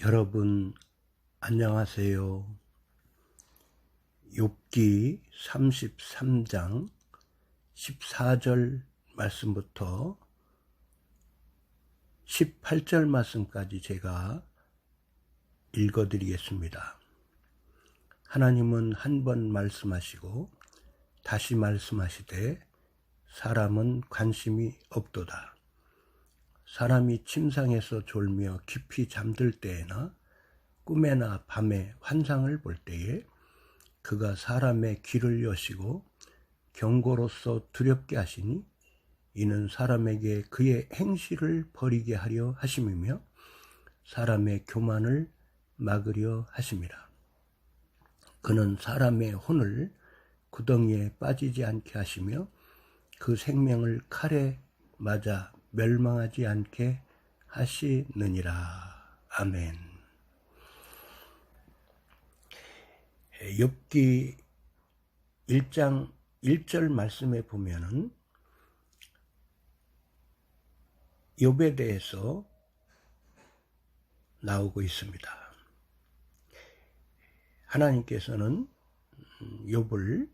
여러분 안녕하세요. 욥기 33장 14절 말씀부터 18절 말씀까지 제가 읽어드리겠습니다. 하나님은 한 번 말씀하시고 다시 말씀하시되 사람은 관심이 없도다. 사람이 침상에서 졸며 깊이 잠들 때에나 꿈에나 밤에 환상을 볼 때에 그가 사람의 귀를 여시고 경고로서 두렵게 하시니 이는 사람에게 그의 행실을 버리게 하려 하심이며 사람의 교만을 막으려 하심이라. 그는 사람의 혼을 구덩이에 빠지지 않게 하시며 그 생명을 칼에 맞아 멸망하지 않게 하시느니라. 아멘. 욥기 1장 1절 말씀에 보면은 욥에 대해서 나오고 있습니다. 하나님께서는 욥을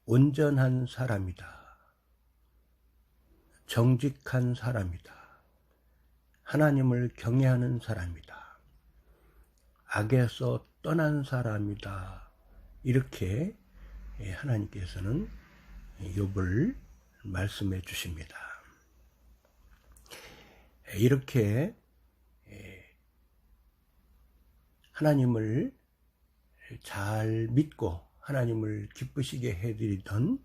온전한 사람이다. 정직한 사람이다. 하나님을 경외하는 사람이다. 악에서 떠난 사람이다. 이렇게 하나님께서는 욥을 말씀해 주십니다. 이렇게 하나님을 잘 믿고 하나님을 기쁘시게 해드리던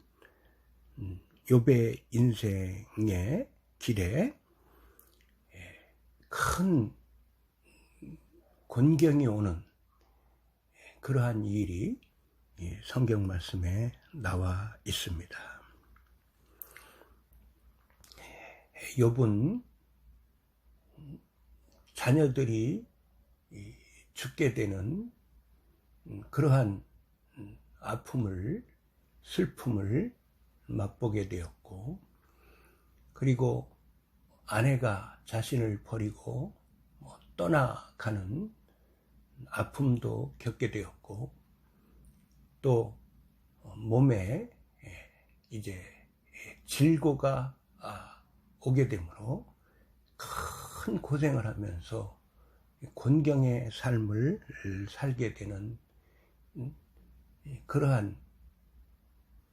욥의 인생의 길에 큰 곤경이 오는 그러한 일이 성경 말씀에 나와 있습니다. 욥은 자녀들이 죽게 되는 그러한 아픔을, 슬픔을 맛보게 되었고, 그리고 아내가 자신을 버리고 떠나가는 아픔도 겪게 되었고, 또 몸에 이제 질고가 오게 되므로 큰 고생을 하면서 곤경의 삶을 살게 되는 그러한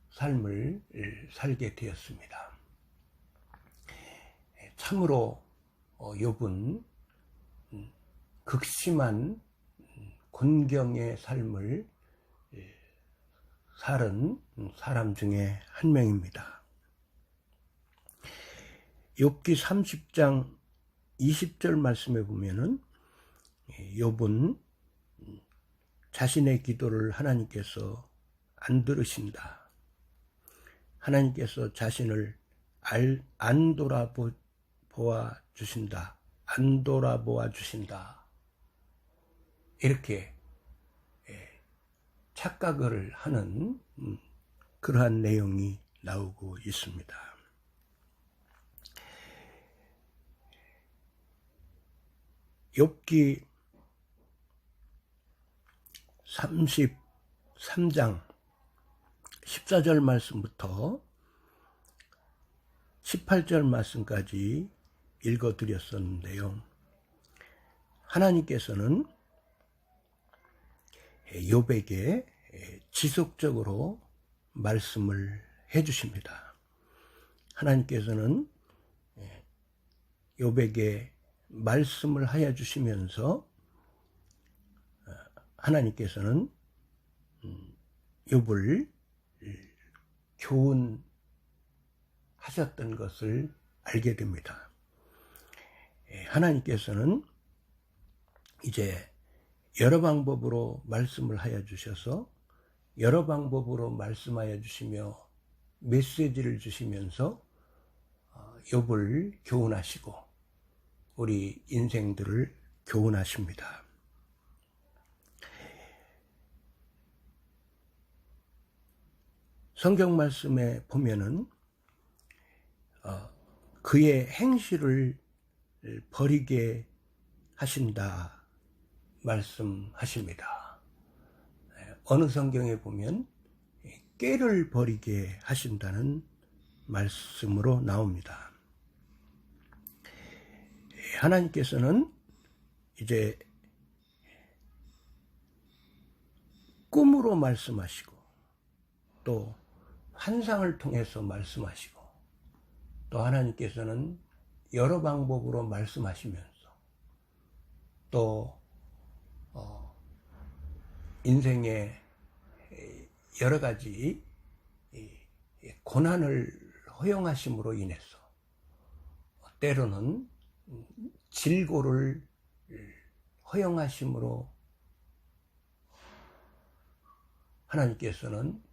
삶을 살게 되었습니다. 참으로 욥은 극심한 곤경의 삶을 살은 사람 중에 한 명입니다. 욥기 30장 20절 말씀에 보면은 욥은 자신의 기도를 하나님께서 안 들으신다. 하나님께서 자신을 안 돌아보아 주신다. 안 돌아보아 주신다. 이렇게 착각을 하는 그러한 내용이 나오고 있습니다. 욥기 33장 14절 말씀부터 18절 말씀까지 읽어드렸었는데요. 하나님께서는 욥에게 지속적으로 말씀을 해주십니다. 하나님께서는 욥에게 말씀을 하여 주시면서 하나님께서는 욥을 교훈하셨던 것을 알게 됩니다. 하나님께서는 이제 여러 방법으로 말씀을 하여 주셔서 여러 방법으로 말씀하여 주시며 메시지를 주시면서 욥을 교훈하시고 우리 인생들을 교훈하십니다. 성경 말씀에 보면은 그의 행실을 버리게 하신다 말씀하십니다. 어느 성경에 보면 꾀를 버리게 하신다는 말씀으로 나옵니다. 하나님께서는 이제 꿈으로 말씀하시고 또 환상을 통해서 말씀하시고 또 하나님께서는 여러 방법으로 말씀하시면서 또 인생의 여러 가지 고난을 허용하심으로 인해서 때로는 질고를 허용하심으로 하나님께서는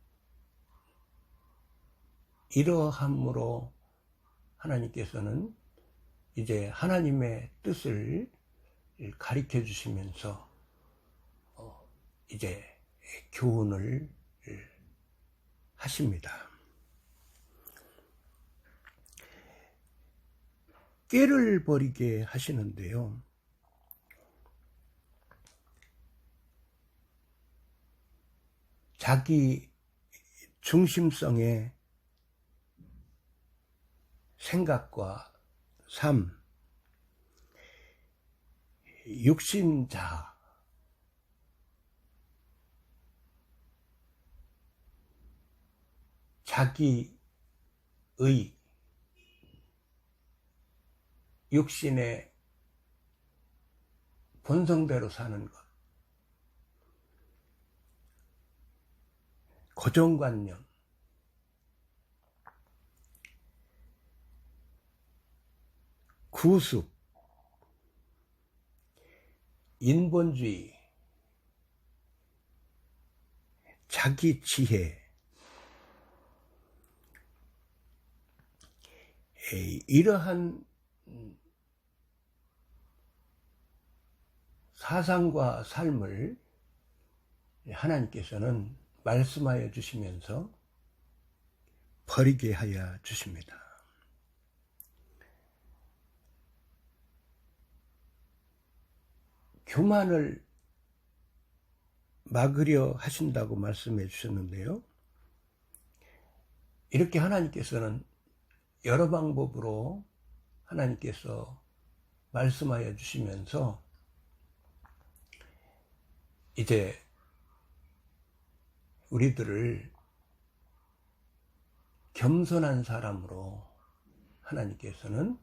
이러함으로 하나님께서는 이제 하나님의 뜻을 가르쳐 주시면서 이제 교훈을 하십니다. 꾀를 버리게 하시는데요. 자기 중심성의 생각과 삶, 육신자, 자기의 육신의 본성대로 사는 것, 고정관념, 구습, 인본주의, 자기 지혜, 이러한 사상과 삶을 하나님께서는 말씀하여 주시면서 버리게 하여 주십니다. 교만을 막으려 하신다고 말씀해 주셨는데요. 이렇게 하나님께서는 여러 방법으로 하나님께서 말씀하여 주시면서 이제 우리들을 겸손한 사람으로 하나님께서는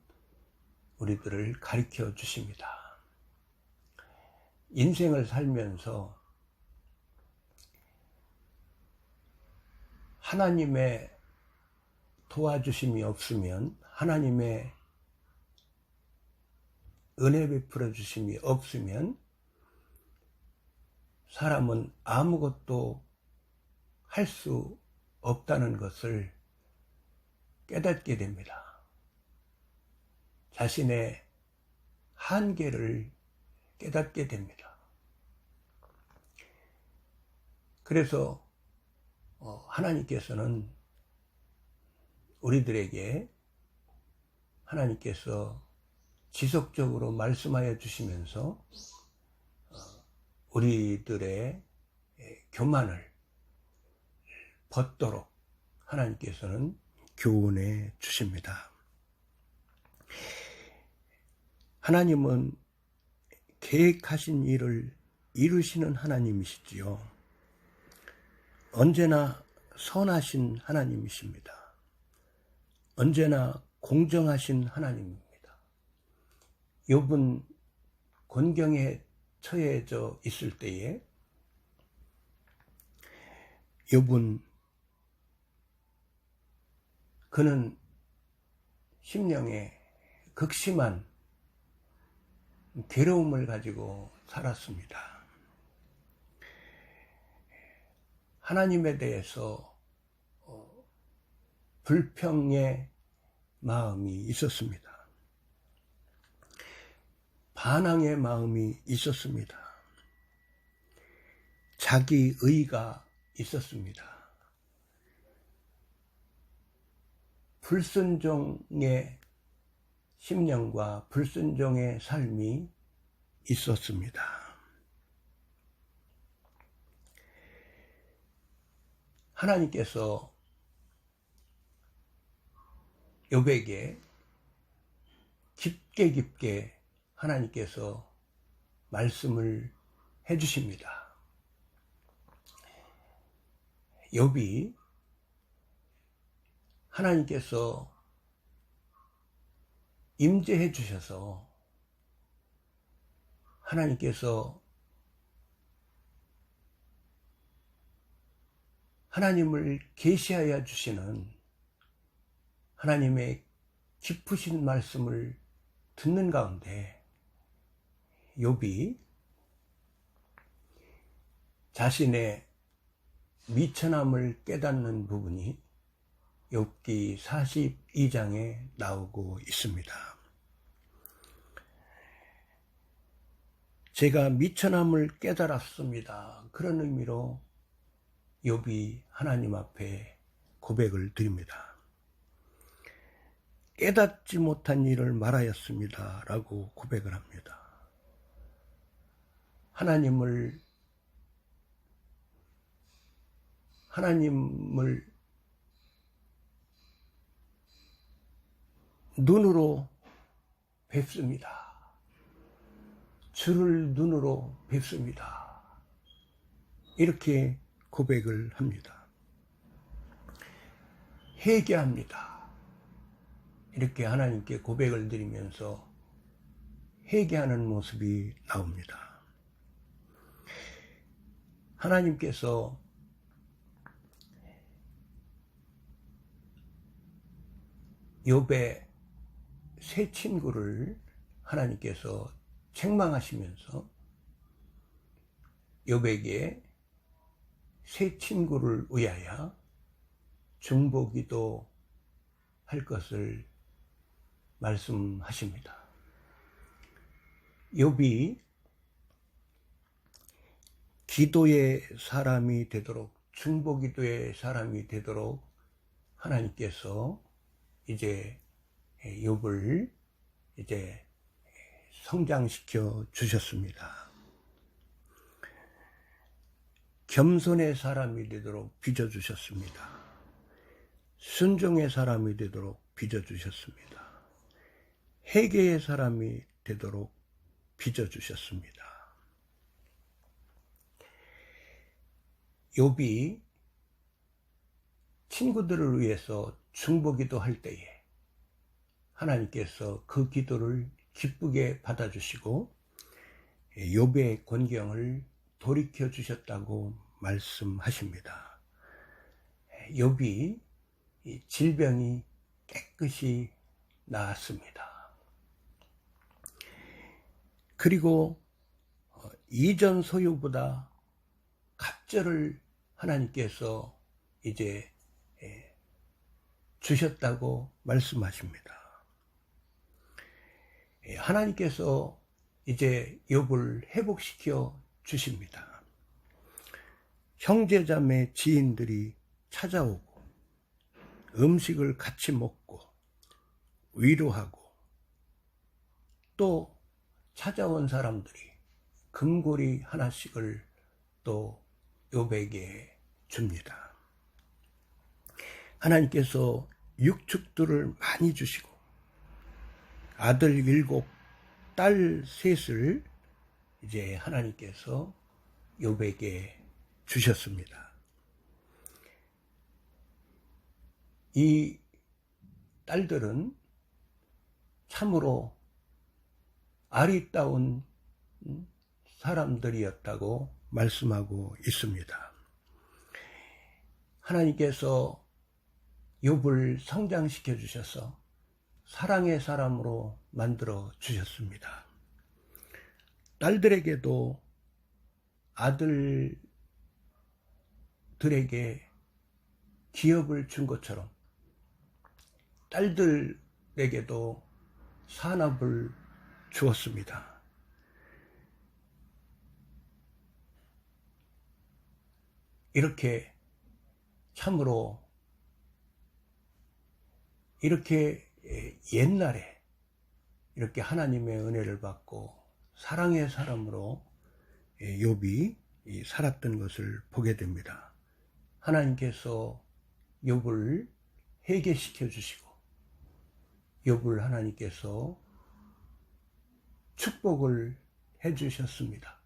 우리들을 가르쳐 주십니다. 인생을 살면서 하나님의 도와주심이 없으면, 하나님의 은혜 베풀어 주심이 없으면 사람은 아무것도 할 수 없다는 것을 깨닫게 됩니다. 자신의 한계를 깨닫게 됩니다. 그래서 하나님께서는 우리들에게 하나님께서 지속적으로 말씀하여 주시면서 우리들의 교만을 벗도록 하나님께서는 교훈해 주십니다. 하나님은 계획하신 일을 이루시는 하나님이시지요. 언제나 선하신 하나님이십니다. 언제나 공정하신 하나님입니다. 욥은 곤경에 처해져 있을 때에 욥은 그는 심령에 극심한 괴로움을 가지고 살았습니다. 하나님에 대해서 불평의 마음이 있었습니다. 반항의 마음이 있었습니다. 자기 의가 있었습니다. 불순종의 심령과 불순종의 삶이 있었습니다. 하나님께서 욥에게 깊게 하나님께서 말씀을 해주십니다. 욥이 하나님께서 임재해 주셔서 하나님께서 하나님을 계시하여 주시는 하나님의 깊으신 말씀을 듣는 가운데 욥이 자신의 미천함을 깨닫는 부분이 욥기 42장에 나오고 있습니다. 제가 미천함을 깨달았습니다. 그런 의미로 욥이 하나님 앞에 고백을 드립니다. 깨닫지 못한 일을 말하였습니다. 라고 고백을 합니다. 하나님을 눈으로 뵙습니다. 주를 눈으로 뵙습니다. 이렇게 고백을 합니다. 회개합니다. 이렇게 하나님께 고백을 드리면서 회개하는 모습이 나옵니다. 하나님께서 욥의 세 친구를 하나님께서 책망하시면서 욥에게 세 친구를 위하여 중보기도 할 것을 말씀하십니다. 욥이 기도의 사람이 되도록, 중보기도의 사람이 되도록 하나님께서 이제 욥을 이제 성장시켜 주셨습니다. 겸손의 사람이 되도록 빚어주셨습니다. 순종의 사람이 되도록 빚어주셨습니다. 회개의 사람이 되도록 빚어주셨습니다. 욥이 친구들을 위해서 중보기도 할 때에 하나님께서 그 기도를 기쁘게 받아주시고 욥의 곤경을 돌이켜 주셨다고 말씀하십니다. 욥이 질병이 깨끗이 나았습니다. 그리고 이전 소유보다 갑절을 하나님께서 이제 주셨다고 말씀하십니다. 하나님께서 이제 욥을 회복시켜 주십니다. 형제자매 지인들이 찾아오고 음식을 같이 먹고 위로하고 또 찾아온 사람들이 금고리 하나씩을 또 욥에게 줍니다. 하나님께서 육축들을 많이 주시고 아들 7, 딸 3을 이제 하나님께서 욥에게 주셨습니다. 이 딸들은 참으로 아리따운 사람들이었다고 말씀하고 있습니다. 하나님께서 욥을 성장시켜 주셔서 사랑의 사람으로 만들어 주셨습니다. 딸들에게도 아들들에게 기업을 준 것처럼 딸들에게도 산업을 주었습니다. 이렇게 참으로 이렇게 옛날에 이렇게 하나님의 은혜를 받고 사랑의 사람으로 욥이 살았던 것을 보게 됩니다. 하나님께서 욥을 회개시켜 주시고 욥을 하나님께서 축복을 해 주셨습니다.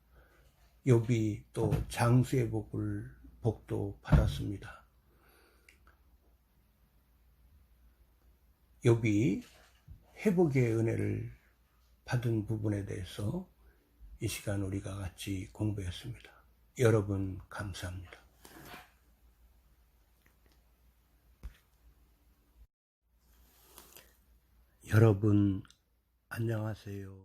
욥이 또 장수의 복도 받았습니다. 욥이 회복의 은혜를 받은 부분에 대해서 이 시간 우리가 같이 공부했습니다. 여러분 감사합니다. 여러분 안녕하세요.